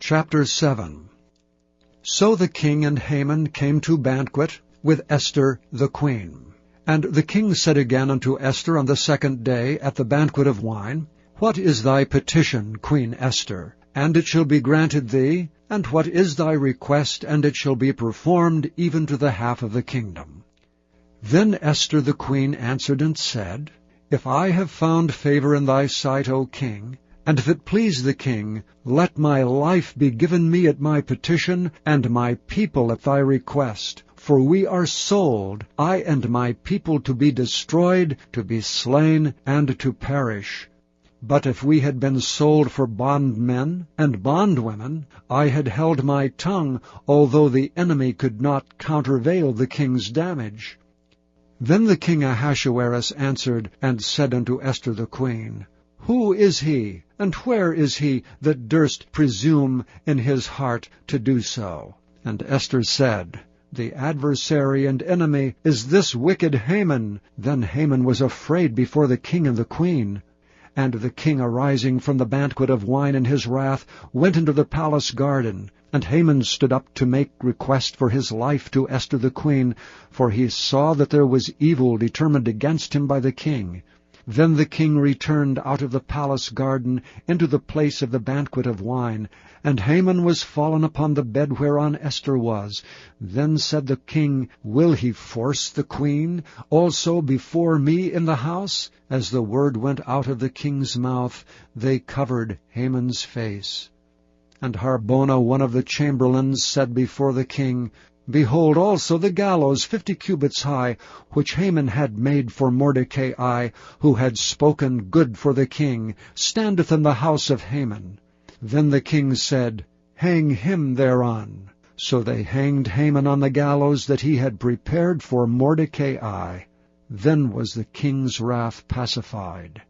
Chapter 7. So the king and Haman came to banquet with Esther the queen. And the king said again unto Esther on the second day at the banquet of wine, What is thy petition, Queen Esther? And it shall be granted thee. And what is thy request? And it shall be performed even to the half of the kingdom. Then Esther the queen answered and said, If I have found favor in thy sight, O king, and if it please the king, let my life be given me at my petition, and my people at thy request. For we are sold, I and my people, to be destroyed, to be slain, and to perish. But if we had been sold for bondmen and bondwomen, I had held my tongue, although the enemy could not countervail the king's damage. Then the king Ahasuerus answered and said unto Esther the queen, Who is he, and where is he that durst presume in his heart to do so? And Esther said, The adversary and enemy is this wicked Haman. Then Haman was afraid before the king and the queen. And the king, arising from the banquet of wine in his wrath, went into the palace garden. And Haman stood up to make request for his life to Esther the queen, for he saw that there was evil determined against him by the king. Then the king returned out of the palace garden into the place of the banquet of wine, and Haman was fallen upon the bed whereon Esther was. Then said the king, Will he force the queen also before me in the house? As the word went out of the king's mouth, they covered Haman's face. And Harbona, one of the chamberlains, said before the king, Behold also the gallows 50 cubits high, which Haman had made for Mordecai, who had spoken good for the king, standeth in the house of Haman. Then the king said, Hang him thereon. So they hanged Haman on the gallows that he had prepared for Mordecai. Then was the king's wrath pacified.